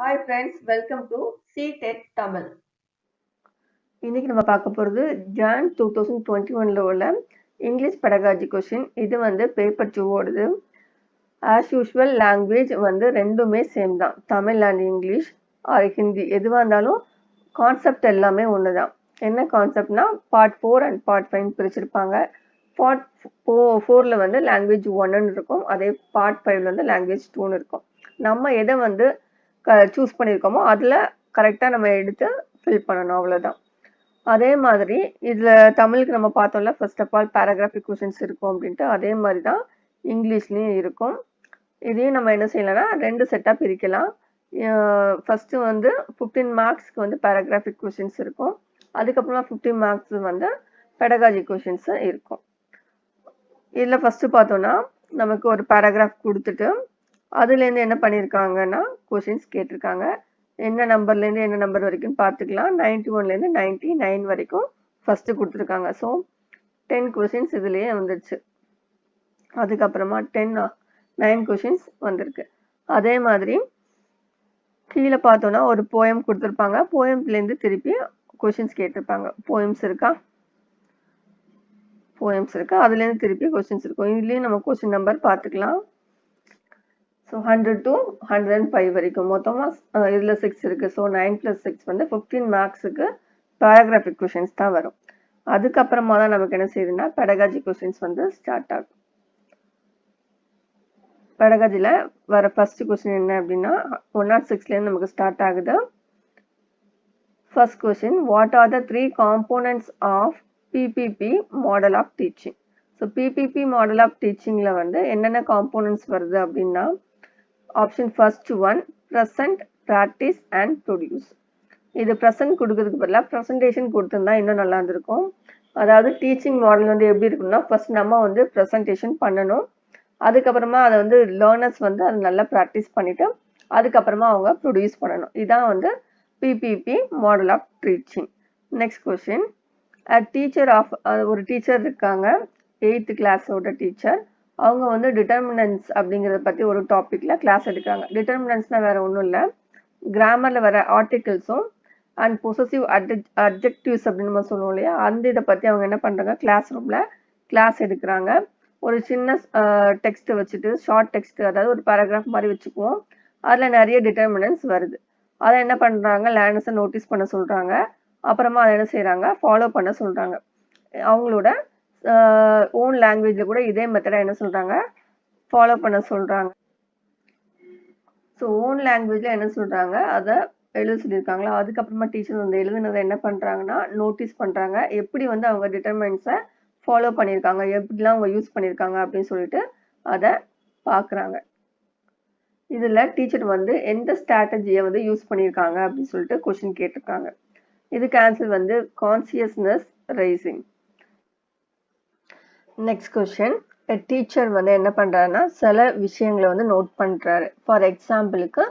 Hi friends, welcome to CTET Tamil. இன்னைக்கு நம்ம பார்க்க போகிறது ஜான் 2021 உள்ள இங்கிலீஷ் பெடகாஜி கொஷின். இது வந்து பேப்பர் 2 ஓடுது. ஆஸ் யூஷுவல் லாங்குவேஜ் வந்து ரெண்டுமே சேம் தான், Tamil and English or Hindi எதுவாக இருந்தாலும் கான்செப்ட் எல்லாமே ஒன்று தான். என்ன கான்செப்ட்னா பார்ட் 4 அண்ட் பார்ட் 5 பிரிச்சிருப்பாங்க. பார்ட் 4ல் வந்து லாங்குவேஜ் 1ன்னு இருக்கும், அதே பார்ட் 5ல் வந்து லாங்குவேஜ் 2ன்னு இருக்கும். நம்ம எதை வந்து சூஸ் பண்ணியிருக்கோமோ அதில் கரெக்டாக நம்ம எடுத்து ஃபில் பண்ணணும், அவ்வளோதான். அதே மாதிரி இதில் தமிழுக்கு நம்ம பார்த்தோம்ல, ஃபர்ஸ்ட் ஆஃப் ஆல் பேராகிராஃபிக் கொஷின்ஸ் இருக்கும் அப்படின்ட்டு, அதே மாதிரி தான் இங்கிலீஷ்லேயும் இருக்கும். இதையும் நம்ம என்ன செய்யலாம்னா 2 செட்டாக பிரிக்கலாம். ஃபஸ்ட்டு வந்து 15 மார்க்ஸ்க்கு வந்து பேராகிராஃபிக் கொஷின்ஸ் இருக்கும், அதுக்கப்புறமா 15 மார்க்ஸ் வந்து பெடகாஜி கொஷின்ஸ் இருக்கும். இதில் ஃபஸ்ட்டு பார்த்தோன்னா நமக்கு ஒரு பேராகிராஃப் கொடுத்துட்டு அதுலேருந்து என்ன பண்ணியிருக்காங்கன்னா கொஷின்ஸ் கேட்டிருக்காங்க. என்ன நம்பர்லேருந்து என்ன நம்பர் வரைக்கும் பார்த்துக்கலாம். 91லேருந்து 99 வரைக்கும் ஃபஸ்ட்டு கொடுத்துருக்காங்க. ஸோ 10 கொஷின்ஸ் இதுலேயே வந்துடுச்சு. அதுக்கப்புறமா 9 கொஷின்ஸ் வந்திருக்கு. அதே மாதிரி கீழே பார்த்தோன்னா ஒரு போயம் கொடுத்துருப்பாங்க, போயம்லேருந்து திருப்பி கொஷின்ஸ் கேட்டிருப்பாங்க. போயம்ஸ் இருக்கா, அதுலேருந்து திருப்பி கொஷின்ஸ் இருக்கும். இதுலேயும் நம்ம கொஷின் நம்பர் பார்த்துக்கலாம். ஸோ 100 to 105 வரைக்கும் மொத்தமாக இதில் 6 இருக்குது. ஸோ 9 + 6 வந்து 15 மார்க்ஸுக்கு பேராகிராஃபிக் கொஷின்ஸ் தான் வரும். அதுக்கப்புறமா தான் நமக்கு என்ன செய்யுதுன்னா பெடகாஜி கொஷின்ஸ் வந்து ஸ்டார்ட் ஆகும். பெடகாஜியில் வர ஃபர்ஸ்ட் கொஸ்டின் என்ன அப்படின்னா 106லேருந்து நமக்கு ஸ்டார்ட் ஆகுது. First question, what are the 3 components of PPP model of teaching? So PPP model of டீச்சிங்கில் வந்து என்னென்ன காம்போனன்ட்ஸ் வருது அப்படின்னா, option first one present, practice and produce. இது ப்ரெசன்ட் கொடுக்கறதுக்கு பதிலாக ப்ரெசன்டேஷன் கொடுத்துருந்தா இன்னும் நல்லா இருந்திருக்கும். அதாவது டீச்சிங் மாடல் வந்து எப்படி இருக்குன்னா, ஃபர்ஸ்ட் நம்ம வந்து ப்ரெசன்டேஷன் பண்ணணும், அதுக்கப்புறமா அதை வந்து லேர்னர்ஸ் வந்து அதை நல்லா ப்ராக்டிஸ் பண்ணிவிட்டு அதுக்கப்புறமா அவங்க ப்ரொடியூஸ் பண்ணணும். இதுதான் வந்து PPP model of teaching. Next question, teacher of, ஒரு டீச்சர் இருக்காங்க, 8th கிளாஸோட டீச்சர். அவங்க வந்து டிட்டர்மினன்ஸ் அப்படிங்கிறத பற்றி ஒரு டாப்பிக்கில் கிளாஸ் எடுக்கிறாங்க. டிட்டர்மினன்ஸ்னால் வேறு ஒன்றும் இல்லை, கிராமரில் வர ஆர்டிகிள்ஸும் அண்ட் பொசசிவ் அட்ஜெக்டிவ்ஸ் அப்படின்னு நம்ம சொல்லுவோம் இல்லையா, அந்த இதை பற்றி அவங்க என்ன பண்ணுறாங்க, கிளாஸ் ரூமில் கிளாஸ் எடுக்கிறாங்க. ஒரு சின்ன டெக்ஸ்ட்டை வச்சுட்டு, ஷார்ட் டெக்ஸ்ட், அதாவது ஒரு பேராகிராஃப் மாதிரி வச்சுக்குவோம், அதில் நிறைய டிட்டர்மினன்ஸ் வருது. அதை என்ன பண்ணுறாங்க, லேர்னர்ஸை நோட்டீஸ் பண்ண சொல்கிறாங்க. அப்புறமா அதை என்ன செய்கிறாங்க, ஃபாலோ பண்ண சொல்கிறாங்க. அவங்களோட ஓன் லாங்குவேஜில் கூட இதே மெத்தடை என்ன சொல்கிறாங்க, ஃபாலோ பண்ண சொல்கிறாங்க. ஸோ ஓன் லாங்குவேஜில் என்ன சொல்கிறாங்க அதை எழுத சொல்லியிருக்காங்களா, அதுக்கப்புறமா டீச்சர் வந்து எழுதுனதை என்ன பண்ணுறாங்கன்னா நோட்டீஸ் பண்ணுறாங்க. எப்படி வந்து அவங்க டிட்டர்மினன்ஸை ஃபாலோ பண்ணியிருக்காங்க, எப்படிலாம் அவங்க யூஸ் பண்ணியிருக்காங்க அப்படின்னு சொல்லிட்டு அதை பார்க்குறாங்க. இதில் டீச்சர் வந்து எந்த ஸ்ட்ராட்டஜியை வந்து யூஸ் பண்ணியிருக்காங்க அப்படின்னு சொல்லிட்டு கொஷின் கேட்டிருக்காங்க. இதுக்கு ஆன்சர் வந்து consciousness raising. Next question, teacher வந்து என்ன பண்ணுறாருன்னா சில விஷயங்களை வந்து நோட் பண்ணுறாரு. ஃபார் எக்ஸாம்பிளுக்கு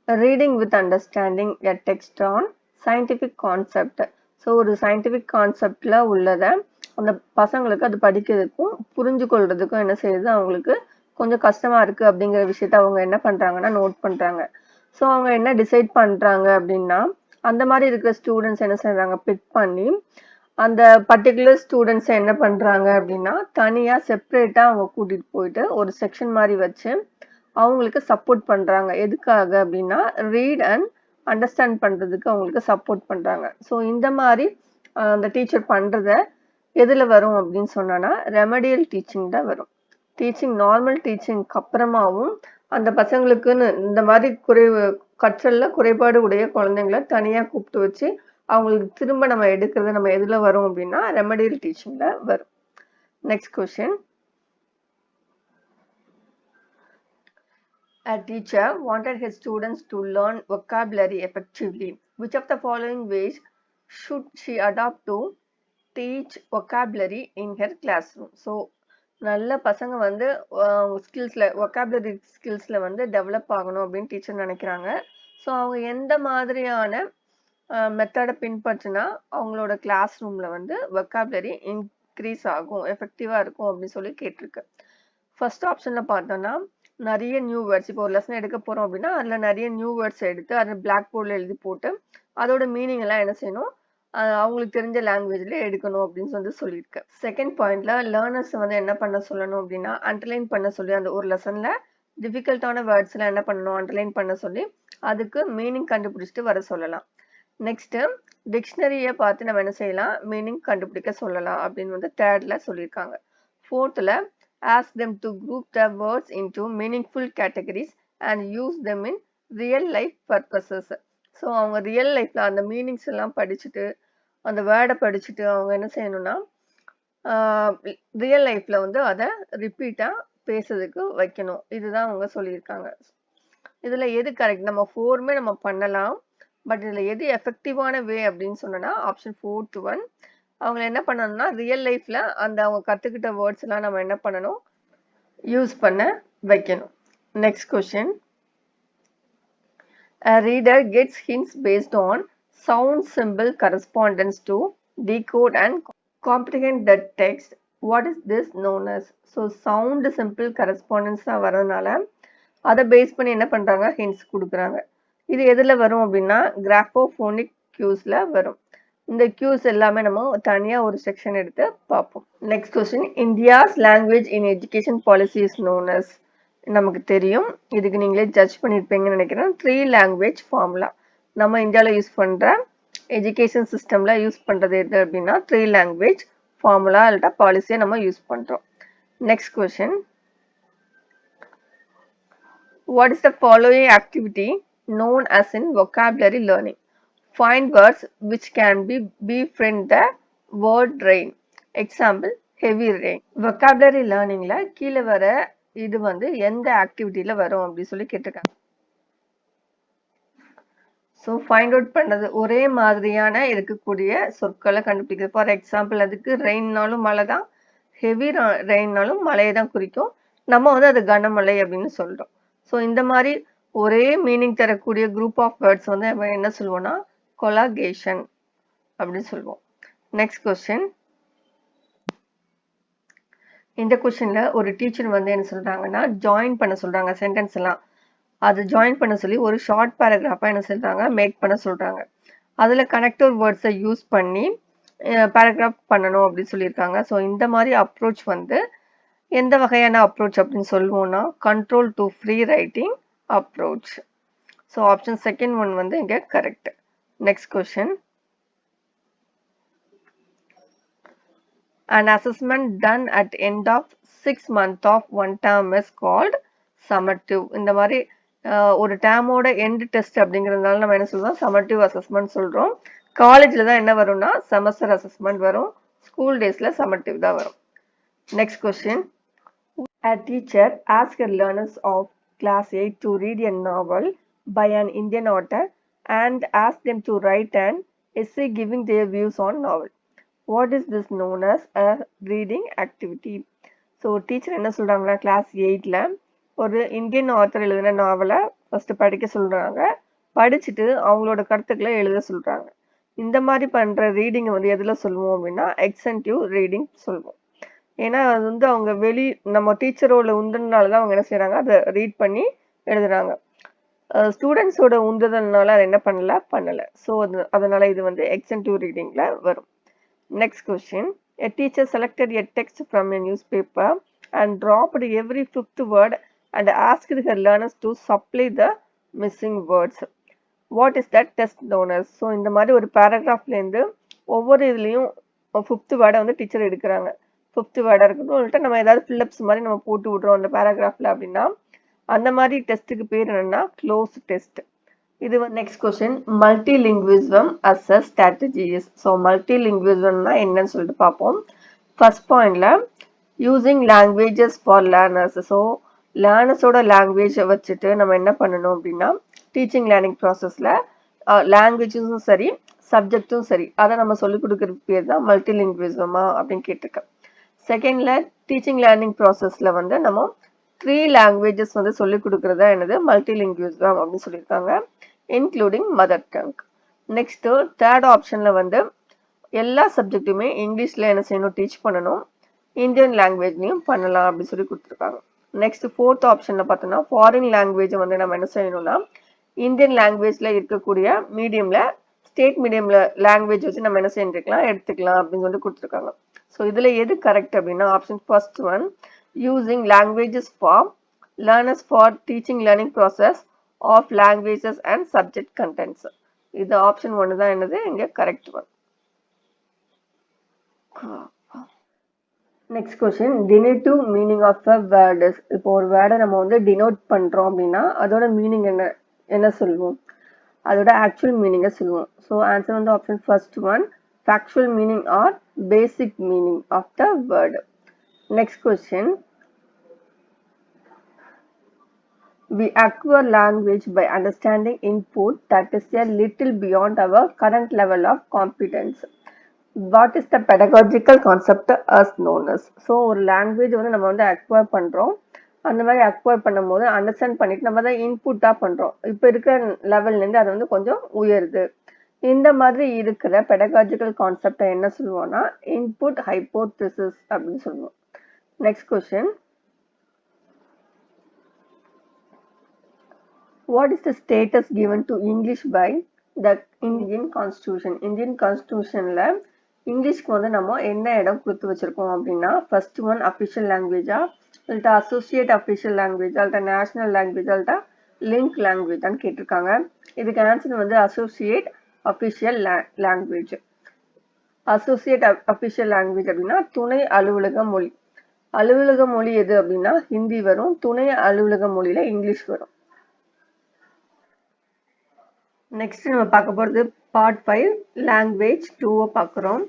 reading with understanding a text on scientific concept. So ஒரு சயின்டிஃபிக் கான்செப்டில் உள்ளதை அந்த பசங்களுக்கு அது படிக்கிறதுக்கும் புரிஞ்சு கொள்றதுக்கும் என்ன செய்யுது, அவங்களுக்கு கொஞ்சம் கஷ்டமாக இருக்குது அப்படிங்கிற விஷயத்த அவங்க என்ன பண்ணுறாங்கன்னா நோட் பண்ணுறாங்க. ஸோ அவங்க என்ன டிசைட் பண்ணுறாங்க அப்படின்னா, அந்த மாதிரி இருக்கிற ஸ்டூடெண்ட்ஸ் என்ன செய்கிறாங்க, பிக் பண்ணி அந்த பர்டிகுலர் ஸ்டூடெண்ட்ஸை என்ன பண்ணுறாங்க அப்படின்னா தனியாக செப்பரேட்டாக அவங்க கூட்டிகிட்டு போயிட்டு ஒரு செக்ஷன் மாதிரி வச்சு அவங்களுக்கு சப்போர்ட் பண்ணுறாங்க. எதுக்காக அப்படின்னா ரீட் அண்ட் அண்டர்ஸ்டாண்ட் பண்ணுறதுக்கு அவங்களுக்கு சப்போர்ட் பண்ணுறாங்க. ஸோ இந்த மாதிரி அந்த டீச்சர் பண்ணுறத எதில் வரும் அப்படின்னு சொன்னோன்னா ரெமடியல் டீச்சிங் தான் வரும். டீச்சிங், நார்மல் டீச்சிங்க்கு அப்புறமாவும் அந்த பசங்களுக்குன்னு இந்த மாதிரி கற்றலில் குறைபாடு உடைய குழந்தைங்கள தனியாக கூப்பிட்டு வச்சு அவங்களுக்கு திரும்ப நம்ம எடுக்கிறது நம்ம எதில் வரும் அப்படின்னா ரெமடியல் டீச்சிங்கில் வரும். Next question, a teacher wanted his students to learn vocabulary effectively. Which of the following ways should she adopt to teach vocabulary in her classroom? So நல்ல பசங்க வந்து ஸ்கில்ஸில், vocabulary ஸ்கில்ஸில் வந்து டெவலப் ஆகணும் அப்படின்னு டீச்சர் நினைக்கிறாங்க. ஸோ அவங்க எந்த மாதிரியான மெத்தடை பின்பற்றினா அவங்களோட கிளாஸ் ரூமில் வந்து vocabulary இன்க்ரீஸ் ஆகும், எஃபெக்டிவாக இருக்கும் அப்படின்னு சொல்லி கேட்டிருக்கு. ஃபர்ஸ்ட் ஆப்ஷனில் பார்த்தோன்னா நிறைய நியூ வேர்ட்ஸ், இப்போ ஒரு லெசன் எடுக்க போறோம் அப்படின்னா அதுல நிறைய நியூ வேர்ட்ஸ் எடுத்து அதை பிளாக் போர்டில் எழுதி போட்டு அதோட மீனிங் எல்லாம் என்ன செய்யணும், அவங்களுக்கு தெரிஞ்ச லாங்குவேஜ்ல எடுக்கணும் அப்படின்னு வந்து சொல்லியிருக்கேன். செகண்ட் பாயிண்ட்ல லேர்னர்ஸ் வந்து என்ன பண்ண சொல்லணும் அப்படின்னா அண்டர்லைன் பண்ண சொல்லி, அந்த ஒரு லெசன்ல டிஃபிகல்ட்டான வேர்ட்ஸ்ல என்ன பண்ணணும், அண்டர்லைன் பண்ண சொல்லி அதுக்கு மீனிங் கண்டுபிடிச்சிட்டு வர சொல்லலாம். நெக்ஸ்ட் டிக்ஷனரியை பார்த்து நம்ம என்ன செய்யலாம், மீனிங் கண்டுபிடிக்க சொல்லலாம் அப்படின்னு வந்து தேர்ட்ல சொல்லியிருக்காங்க. ஃபோர்த்ல ask them to group the words into meaningful categories and use them in real life purposes. So அவங்க ரியல் லைஃப்ல அந்த மீனிங்ஸ் எல்லாம் படிச்சுட்டு அந்த வேர்டை படிச்சுட்டு அவங்க என்ன செய்யணும்னா ரியல் லைஃப்ல வந்து அதை ரிப்பீட்டா பேசுறதுக்கு வைக்கணும். இதுதான் அவங்க சொல்லியிருக்காங்க. இதுல எது கரெக்ட், நம்ம ஃபோருமே நம்ம பண்ணலாம், பட் இதுல எது எஃபெக்டிவான வே அப்படின்னு சொன்னா ஆப்ஷன் 4th ஒன். அவங்க என்ன பண்ணணும்னா ரியல் லைஃப்ல அந்த அவங்க கத்துக்கிட்ட வேர்ட்ஸ் எல்லாம் நம்ம என்ன பண்ணணும், யூஸ் பண்ண வைக்கணும். Next question. A reader gets hints based on sound symbol correspondence to decode and comprehend the text. What is this known as? So sound simple correspondence தான் வரதுனால அதை பேஸ் பண்ணி என்ன பண்றாங்க, ஹிண்ட்ஸ் கொடுக்குறாங்க. இது எதுல வரும் அப்படின்னா கிராஃபோஃபோனிக் கியூஸ்ல வரும். இந்த கியூஸ் எல்லாமே நம்ம தனியா ஒரு செக்ஷன் எடுத்து பார்ப்போம். Next question. India's language in education policy is known as. நமக்கு தெரியும், இதுக்கு நீங்களே ஜட்ஜ் பண்ணியிருப்பீங்கன்னு நினைக்கிறேன். 3 லாங்குவேஜ் ஃபார்முலா. நம்ம இந்தியாவில் யூஸ் பண்ற எஜுகேஷன் சிஸ்டம்ல யூஸ் பண்றது எது அப்படின்னா 3 லாங்குவேஜ் ஃபார்முலா இல்லட்டா பாலிசியை நம்ம யூஸ் பண்றோம். Next question. What is the following activity known as in vocabulary learning? Find words which can befriend the word rain. Example, heavy rain. Vocabulary learningல கீழே வர இது வந்து எந்த ஆக்டிவிட்டியில வரும் அப்படி சொல்லி கேட்டிருக்காங்க. ஸோ ஃபைண்ட் அவுட் பண்ணது ஒரே மாதிரியான இருக்கக்கூடிய சொற்களை கண்டுபிடிக்கிறது. ஃபார் எக்ஸாம்பிள் அதுக்கு ரெயின்னாலும் மழை தான், ஹெவி ரெயின்னாலும் மழையை தான் குறிக்கும். நம்ம வந்து அது கனமழை அப்படின்னு சொல்றோம். ஸோ இந்த மாதிரி ஒரே மீனிங் தரக்கூடிய குரூப் ஆஃப் வேர்ட்ஸ் வந்து நம்ம என்ன சொல்லுவோம்னா கொலாகேஷன் அப்படின்னு சொல்லுவோம். Next question. இந்த கொஸ்டின்ல ஒரு டீச்சர் வந்து என்ன சொல்றாங்கன்னா ஜாயின் பண்ண சொல்றாங்க சென்டென்ஸ் எல்லாம். அது ஜாயின் பண்ண சொல்லி ஒரு ஷார்ட் பேராகிராஃபா என்ன சொல்றாங்க, மேக் பண்ண சொல்றாங்க. அதுல கனெக்டிவ் வேர்ட்ஸை யூஸ் பண்ணி பேராகிராஃப் பண்ணணும் அப்படின்னு சொல்லியிருக்காங்க. ஸோ இந்த மாதிரி அப்ரோச் வந்து எந்த வகையான அப்ரோச் அப்படின்னு சொல்லுவோம்னா control to free writing approach. So option second one வந்து இங்க correct. Next question. An assessment done at end of 6 months of one term is called summative. இந்த மாதிரி ஒரு டேமோட எண்ட் டெஸ்ட் அப்படிங்கிறதுனால நம்ம என்ன சொல்றோம், சம்மட்டிவ் அசஸ்மெண்ட் சொல்றோம். காலேஜ்ல தான் என்ன வரும்னா செமஸ்டர் அசஸ்மெண்ட் வரும், ஸ்கூல் டேஸ்ல சம்மட்டிவ் தான் வரும். Next question. A teacher asked her learners of class 8 to read a novel by an Indian author and asked them to write an essay giving their views on novel. What is this known as a reading activity? So teacher என்ன சொல்றாங்கன்னா class 8ல ஒரு Indian author எழுதின நாவலை first படிக்க சொல்றாங்க. படிச்சுட்டு அவங்களோட கருத்துக்களை எழுத சொல்றாங்க. இந்த மாதிரி பண்ற ரீடிங் வந்து எதுல சொல்லுவோம் அப்படின்னா எக்ஸ்டென்டிவ் ரீடிங் சொல்லுவோம். ஏன்னா அது வந்து அவங்க நம்ம டீச்சரோட உந்துனாலதான் அவங்க என்ன செய்யறாங்க, அதை ரீட் பண்ணி எழுதுறாங்க. ஸ்டூடெண்ட்ஸோட உந்துதல்னால அதை என்ன பண்ணல. ஸோ அதனால இது வந்து எக்ஸ்டென்டிவ் ரீடிங்ல வரும். Next question. A teacher selected a text from a newspaper and dropped every 5th word and asked her learners to supply the missing words. What is that test known as? So இந்த மாதிரி ஒரு பேராகிராஃப்ல இருந்து ஒவ்வொரு இதுலயும் 5th வேர்டை வந்து teacher எடுக்கிறாங்க. 5th வேர்டா இருக்கட்டும், நம்ம ஏதாவது ஃபில்லப்ஸ் மாதிரி நம்ம போட்டு விடுறோம் அந்த பேராகிராஃப்ல அப்படின்னா அந்த மாதிரி டெஸ்ட்டுக்கு பேர் என்னன்னா க்ளோஸ் டெஸ்ட். இது next question. Multilingualism as a strategies. So மல்டிலிங்குவிசம்னா என்னன்னு சொல்லிட்டு பார்ப்போம். ஃபர்ஸ்ட் பாயிண்ட்ல using languages for learners. So லேர்னர்ஸோட லாங்குவேஜை வச்சுட்டு நம்ம என்ன பண்ணணும் அப்படின்னா டீச்சிங் லேர்னிங் ப்ராசஸ்ல லாங்குவேஜஸும் சரி சப்ஜெக்டும் சரி அதை நம்ம சொல்லிக் கொடுக்கறது பேர் தான் மல்டிலிங்குவிசமா அப்படின்னு கேட்டிருக்கேன். செகண்ட்ல டீச்சிங் லேர்னிங் ப்ராசஸ்ல வந்து நம்ம 3 லாங்குவேஜஸ் வந்து சொல்லிக் கொடுக்கறதா என்னது மல்டிலிங்குவிசம் அப்படின்னு சொல்லியிருக்காங்க, including mother tongue. Next third ஆப்ஷன்ல வந்து எல்லா சப்ஜெக்ட்டுமே இங்கிலீஷ்ல என்ன செய்யணும், டீச் பண்ணணும், இந்தியன் லாங்குவேஜ்லையும் பண்ணலாம் அப்படின்னு சொல்லி கொடுத்துருக்காங்க. நெக்ஸ்ட் ஃபோர்த் ஆப்ஷன்ல பார்த்தோம்னா ஃபாரின் லாங்குவேஜ் வந்து நம்ம என்ன செய்யணும்னா இந்தியன் லாங்குவேஜ்ல இருக்கக்கூடிய மீடியம்ல ஸ்டேட் மீடியம்ல லாங்குவேஜ் வச்சு நம்ம என்ன செஞ்சுக்கலாம் எடுத்துக்கலாம் அப்படின்னு சொல்லி கொடுத்துருக்காங்க. ஸோ இதுல எது கரெக்ட் அப்படின்னா option first one using languages for learners for teaching learning process of languages and subject contents. இது ஆப்ஷன் ஒன்று தான் என்னது இங்க correct one. Next question denotative meaning of a word is. இப்போ ஒரு வேர்டை நம்ம வந்து டினோட் பண்றோம் அப்படின்னா அதோட மீனிங் என்ன சொல்லுவோம்? அதோட ஆக்சுவல் மீனிங்கை சொல்லுவோம். ஸோ ஆன்சர் வந்து option first one factual meaning or basic meaning of the word. Next question we acquire language by understanding input that is a little beyond our current level of competence. What is the pedagogical concept as known as? So ஒரு language வந்து நம்ம வந்து acquire பண்ணுறோம். அந்த மாதிரி acquire பண்ணும்போது understand பண்ணிட்டு நம்ம தான் இன்புட்டாக பண்ணுறோம். இப்போ இருக்கிற லெவல்லேருந்து அது வந்து கொஞ்சம் உயருது. இந்த மாதிரி இருக்கிற பெடகாஜிக்கல் கான்செப்டை என்ன சொல்லுவோம்னா இன்புட் ஹைப்போதிசிஸ் அப்படின்னு சொல்லுவோம். Next question what is the status given to English by the Indian Constitution? Indian Constitutionல இங்கிலீஷ்க்கு வந்து நம்ம என்ன இடம் கொடுத்து வச்சிருக்கோம் அப்படின்னா ஃபர்ஸ்ட் ஒன் அஃபிஷியல் லாங்குவேஜா இல்லட்டா அசோசியேட் அஃபிஷியல் லாங்குவேஜா இல்லட்டா நேஷனல் லாங்குவேஜா இல்லட்டா லிங்க் லாங்குவேஜான்னு கேட்டிருக்காங்க. இதுக்கு ஆன்சர் வந்து associate official language. Associate official language அப்படின்னா துணை அலுவலக மொழி. அலுவலக மொழி எது அப்படின்னா ஹிந்தி வரும். துணை அலுவலக மொழியில இங்கிலீஷ் வரும். நெக்ஸ்ட் நம்ம பார்க்க போகிறது பார்ட் 5 லாங்குவேஜ் 2 பார்க்குறோம்.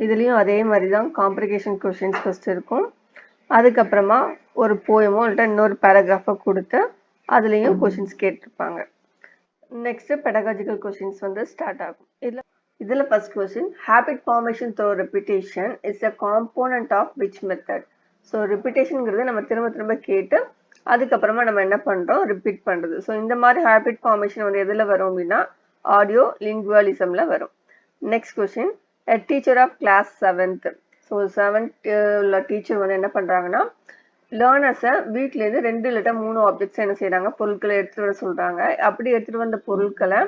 இதுலேயும் அதே மாதிரி தான் காம்ப்ளிகேஷன் கொஷின்ஸ் ஃபர்ஸ்ட் இருக்கும். அதுக்கப்புறமா ஒரு போயமோ இல்லைன்னா இன்னொரு பேராகிராஃபை கொடுத்து அதுலேயும் கொஷின்ஸ் கேட்டிருப்பாங்க. நெக்ஸ்ட் பெடகாஜிக்கல் கொஷின்ஸ் வந்து ஸ்டார்ட் ஆகும். இதில் first question habit formation through repetition is a component of which method. So ரிப்பிட்டேஷனுங்கிறது நம்ம திரும்ப திரும்ப கேட்டு அதுக்கப்புறமா நம்ம என்ன பண்றோம் ரிப்பீட் பண்றது. ஸோ இந்த மாதிரி ஹேபிட் ஃபார்மேஷன் வந்து எதுல வரும் அப்படின்னா ஆடியோ லிங்குவலிசம்ல வரும். Next question a teacher of class 7th. So 7th உள்ள டீச்சர் வந்து என்ன பண்றாங்கன்னா லேர்னர்ஸை வீட்ல இருந்து 2 இல்லட்டா 3 ஆப்ஜெக்ட்ஸ் என்ன செய்யறாங்க பொருட்களை எடுத்துட்டு வர சொல்றாங்க. அப்படி எடுத்துட்டு வந்த பொருட்களை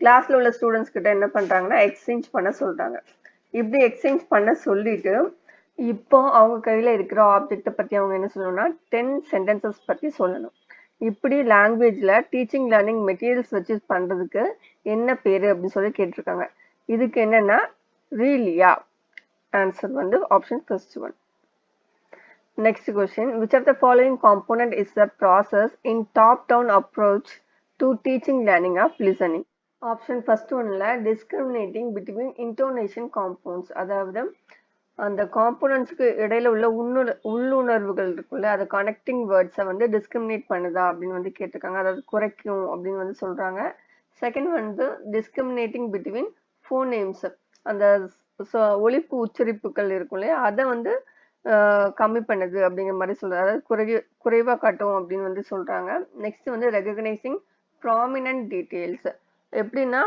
கிளாஸ்ல உள்ள ஸ்டூடெண்ட்ஸ் கிட்ட என்ன பண்றாங்கன்னா எக்ஸ்சேஞ்ச் பண்ண சொல்றாங்க. இப்படி எக்ஸ்சேஞ்ச் பண்ண சொல்லிட்டு இப்போ அவங்க கையில இருக்கிற ஆப்ஜெக்டை பத்தி அவங்க என்ன சொல்லணும்னா 10 சென்டென்சஸ் பத்தி சொல்லணும். இப்படி லாங்குவேஜ்ல டீச்சிங் லேர்னிங் மெட்டீரியல்ஸ் வச்சு பண்றதுக்கு என்ன பேரு அப்படின்னு சொல்லி கேட்டிருக்காங்க. இதுக்கு என்னன்னா ரீலியா. ஆன்சர் வந்து option first one. Next question which of the following component is the process in top down approach to teaching learning of listening? Option first ஒன்ல discriminating between intonation compounds, அதாவது அந்த காம்போனன்ட்ஸ்க்கு இடையில உள்ள உள்ளுணர்வுகள் இருக்குல்ல அது கனெக்டிங் வேர்ட்ஸை வந்து டிஸ்கிரிமினேட் பண்ணுதா அப்படின்னு வந்து கேட்டிருக்காங்க. அதாவது குறைக்கும் அப்படின்னு வந்து சொல்றாங்க. செகண்ட் வந்து டிஸ்கிரிமினேட்டிங் பிட்வீன் ஃபோனேம்ஸ், அந்த ஒலிப்பு உச்சரிப்புகள் இருக்கும் இல்லையா அதை வந்து கம்மி பண்ணுது அப்படிங்கிற மாதிரி சொல்றாங்க. அதாவது குறைவா காட்டும் அப்படின்னு வந்து சொல்றாங்க. நெக்ஸ்ட் வந்து ரெகக்னைசிங் ப்ராமினன்ட் டீட்டெயில்ஸ், எப்படின்னா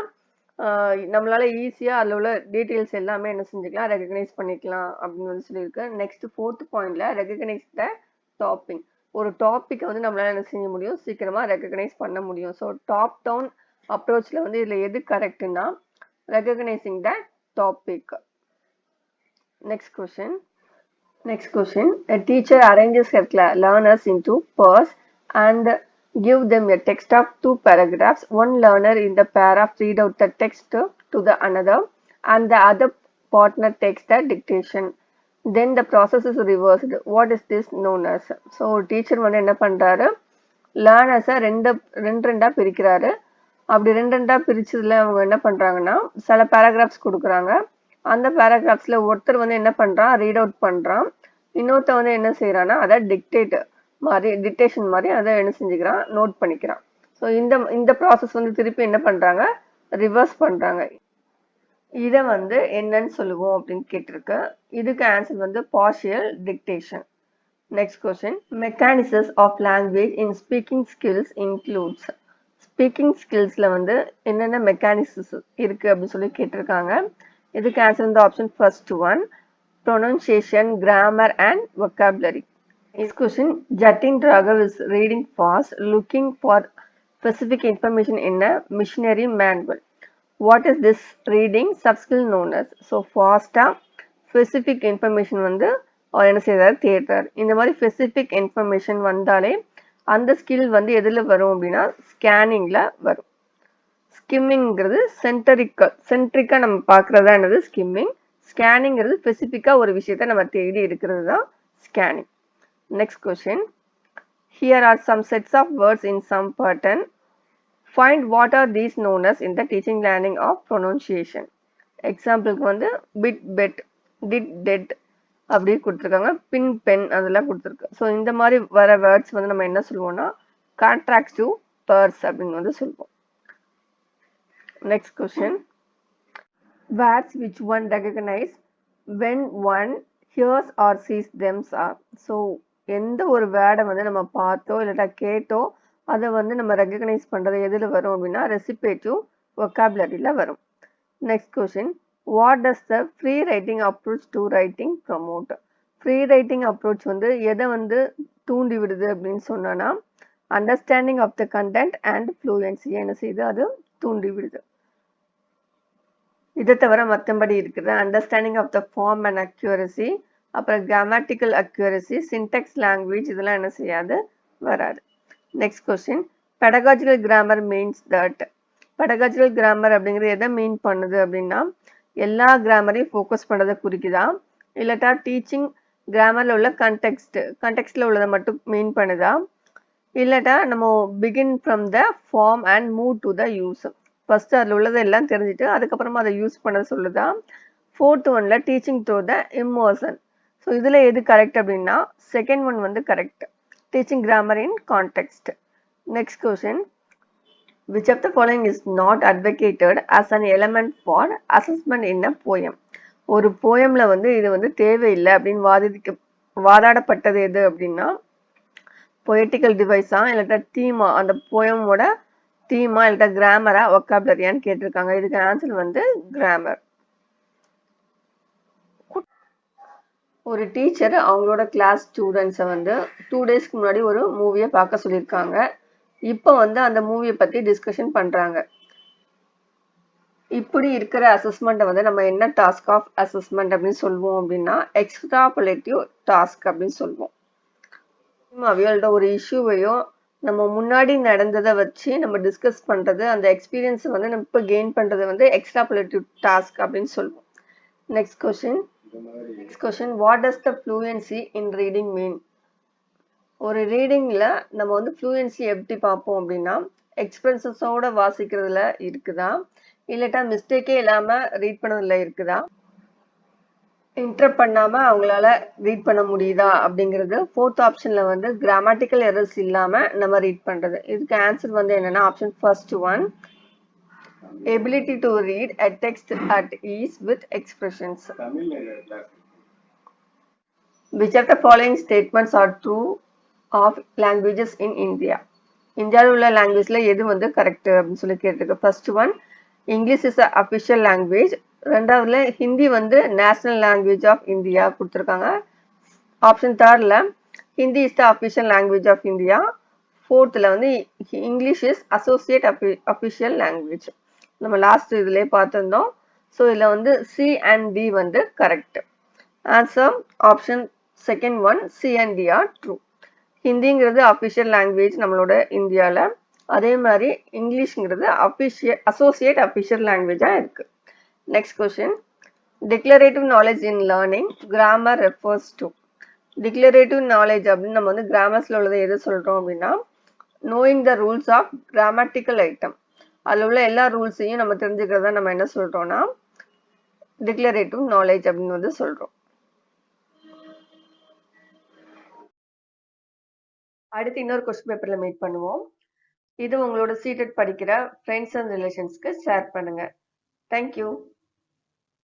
நம்மளால ஈஸியா அதில் உள்ள டீட்டெயில்ஸ் எல்லாமே என்ன செஞ்சுக்கலாம் ரெகக்னைஸ் பண்ணிக்கலாம் அப்படின்னு வந்து சொல்லியிருக்கு. நெக்ஸ்ட் ஃபோர்த் பாயிண்ட்ல ரெகக்னைஸ் த டாப்பிங், ஒரு டாப்பிக்கை வந்து நம்மளால என்ன செய்ய முடியும் சீக்கிரமா ரெகக்னைஸ் பண்ண முடியும். ஸோ டாப் டவுன் அப்ரோச்ல வந்து இதுல எது கரெக்ட்னா recognising the topic. Next question a teacher arranges her learners into pairs and give them a text of 2 paragraphs. One learner in the pair of read out the text to the another and the other partner takes the dictation. Then the process is reversed. What is this known as? So teacher வந்து என்ன பண்றாரு லேர்னர்ஸை ரெண்டா பிரிக்கிறாரு. அப்படி ரெண்டா பிரிச்சதுல அவங்க என்ன பண்றாங்கன்னா சில பேராகிராஃப்ஸ் கொடுக்குறாங்க. அந்த பேராகிராஃப்ஸ்ல ஒருத்தர் வந்து என்ன பண்றான் ரீட் அவுட் பண்றான், இன்னொருத்தர் வந்து என்ன செய்யறான்னா அதை டிக்டேஷன் மாதிரி அதை என்ன செஞ்சுக்கிறான் நோட் பண்ணிக்கிறான். ஸோ இந்த ப்ராசஸ் வந்து திருப்பி என்ன பண்றாங்க ரிவர்ஸ் பண்றாங்க. இதை வந்து என்னன்னு சொல்லுவோம் அப்படின்னு கேட்டிருக்கு. இதுக்கு ஆன்சர் வந்து partial dictation. Next question mechanisms of language in speaking skills includes. Speaking ஸ்கில்ஸ்ல வந்து என்னென்ன மெக்கானிசம்ஸ் இருக்கு அப்படின்னு சொல்லி கேட்டிருக்காங்க. இதுக்கு ஆன்சர் வந்து option first one pronunciation, grammar and vocabulary. Next question. Jatin Raghav is reading fast, looking for specific information in a missionary manual. What is this reading subskill known as? So ஃபாஸ்ட்டாக specific information வந்து அவர் என்ன செய்கிறார் தேடுறார். இந்த மாதிரி specific information வந்தாலே அந்த skill வந்து எதில் வரும் அப்படின்னா ஸ்கேனிங்கில் வரும். ஸ்கிம்மிங்கிறது சென்ட்ரிக்காக நம்ம பார்க்குறதா என்னது ஸ்கிம்மிங். ஸ்கேனிங்கிறது ஸ்பெசிஃபிக்காக ஒரு விஷயத்தை நம்ம தேடி எடுக்கிறது தான் scanning. Next question. Here are some sets of words in some pattern. Find what are these known as in the teaching learning of pronunciation. எக்ஸாம்பிளுக்கு வந்து பிட் பெட் டிட் டெட் அப்படி கொடுத்துருக்காங்க. பின் பென் அதெல்லாம் கொடுத்துருக்கு. ஸோ இந்த மாதிரி வர வேர்ட்ஸ் வந்து நம்ம என்ன சொல்லுவோம்னா கான்ட்ராக்டிவ் வேர்ட்ஸ் அப்படின்னு வந்து சொல்லுவோம். Next question. Words which one recognise when one hears or sees them's are. So எந்த ஒரு வேர்டை வந்து நம்ம பார்த்தோ இல்லாட்டா கேட்டோ அதை வந்து நம்ம ரெகக்னைஸ் பண்ணுறது எதில் வரும் அப்படின்னா ரெசிபேட்டிவ் வொக்காபுலரியில் வரும். Next question. What does the free writing approach to writing promote. Free writing approach வந்து எதை வந்து தூண்டி விடுது அப்படின்னு சொன்னோன்னா understanding of the content and fluency என்ன செய்யுது அது தூண்டி விடுது. இதை தவிர மற்றபடி இருக்குது understanding of the form and accuracy, அப்புறம் கிராமட்டிக்கல் அக்யூரசி, சின்டெக்ஸ் லாங்குவேஜ் இதெல்லாம் என்ன செய்யாது வராது. Next question. Pedagogical grammar means that. Pedagogical grammar அப்படிங்கிறது எதை மீன் பண்ணுது அப்படின்னா எல்லா கிராமரையும் ஃபோக்கஸ் பண்ணுறதை குறிக்குதா இல்லாட்டா டீச்சிங் கிராமரில் உள்ள கண்டெக்ஸ்டில் உள்ளதை மட்டும் மீன் பண்ணுதா இல்லாட்டா நம்ம begin from the form and move to the use. First அதில் உள்ளதை எல்லாம் தெரிஞ்சுட்டு அதுக்கப்புறமா அதை யூஸ் பண்ண சொல்லுதா. ஃபோர்த் ஒன்ல teaching through the immersion. So இதில் எது கரெக்ட் அப்படின்னா செகண்ட் ஒன் வந்து correct. Teaching grammar in context. Next question. Which of the following is not advocated as an element for assessment in a poem? ஒரு போயம்ல வந்து இது வந்து தேவையில்லை அப்படின்னு வாதாடப்பட்டது எது அப்படின்னா பொயட்டிக்கல் டிவைஸா இல்லாட்டா தீமா, அந்த போயமோட தீமா இல்லாட்டா கிராமரா வொக்காபுலரியான்னு கேட்டிருக்காங்க. இதுக்கு ஆன்சர் வந்து கிராமர். ஒரு டீச்சர் அவங்களோட கிளாஸ் ஸ்டூடெண்ட்ஸை வந்து 2 டேஸ்க்கு முன்னாடி ஒரு மூவியை பார்க்க சொல்லியிருக்காங்க. இப்போ வந்து அந்த மூவியை பற்றி டிஸ்கஷன் பண்ணுறாங்க. இப்படி இருக்கிற அசஸ்மெண்ட்டை வந்து நம்ம என்ன டாஸ்க் ஆஃப் அசஸ்மெண்ட் அப்படின்னு சொல்லுவோம் அப்படின்னா எக்ஸ்ட்ராபுலேட்டிவ் டாஸ்க் அப்படின்னு சொல்லுவோம். அவையோட ஒரு இஷ்யூவையோ நம்ம முன்னாடி நடந்ததை வச்சு நம்ம டிஸ்கஸ் பண்ணுறது, அந்த எக்ஸ்பீரியன்ஸை வந்து நம்ம இப்போ கெயின் பண்ணுறது வந்து எக்ஸ்ட்ராபுலேட்டிவ் டாஸ்க் அப்படின்னு சொல்லுவோம். Next question. What does the fluency in reading mean? ஒரு ரீடிங்ல நம்ம வந்து fluency எப்படி பார்ப்போம் அப்படின்னா எக்ஸ்பிரஷன்ஸோட வாசிக்கிறதுல இருக்குதா இல்லாட்டா மிஸ்டேக்கே இல்லாம ரீட் பண்ணதுல இருக்குதா, இன்டரப்ட் பண்ணாம அவங்களால ரீட் பண்ண முடியுதா அப்படிங்கிறது. ஃபோர்த் ஆப்ஷன்ல வந்து கிராமட்டிக்கல் எரர்ஸ் இல்லாம நம்ம ரீட் பண்றது. இதுக்கு ஆன்சர் வந்து என்னன்னா option first one, ability to read a text at ease with expressions. Which of the following statements are true of languages in India? இந்தியாவில் உள்ள லாங்குவேஜ்ல எது வந்து கரெக்ட் அப்படின்னு சொல்லி கேட்டிருக்கு. First one, English is official language. ரெண்டாவதுல ஹிந்தி வந்து நேஷனல் லாங்குவேஜ் ஆஃப் இந்தியா கொடுத்துருக்காங்க. ஆப்ஷன் தேர்ட்ல Hindi is the official language of India. ஃபோர்த்தில் வந்து English is associate official language. நம்ம லாஸ்ட் இதுலேயே பார்த்துருந்தோம். ஸோ இதில் வந்து சி அண்ட் டி வந்து கரெக்ட். Answer option second one, C and D are true. ஹிந்திங்கிறது அஃபிஷியல் லாங்குவேஜ் நம்மளோட இந்தியாவில். அதே மாதிரி இங்கிலீஷ்ங்கிறது அசோசியேட் அஃபிஷியல் லாங்குவேஜாக இருக்குது. Next question. Declarative knowledge in learning grammar refers to. Declarative knowledge அப்படின்னு நம்ம வந்து கிராமர்ஸில் உள்ளதை எது சொல்கிறோம் அப்படின்னா knowing the rules of grammatical item. அதில் உள்ள எல்லா ரூல்ஸையும் நம்ம தெரிஞ்சுக்கிறத நம்ம என்ன சொல்கிறோம்னா டிக்ளரேட்டிவ் நாலேஜ் அப்படின்னு வந்து சொல்கிறோம். அடுத்து இன்னொரு கொஸ்டின் பேப்பரில் மீட் பண்ணுவோம். இது உங்களோட சீட்டட் படிக்கிற ஃப்ரெண்ட்ஸ் அண்ட் ரிலேஷன்ஸ்க்கு ஷேர் பண்ணுங்கள். தேங்க்யூ.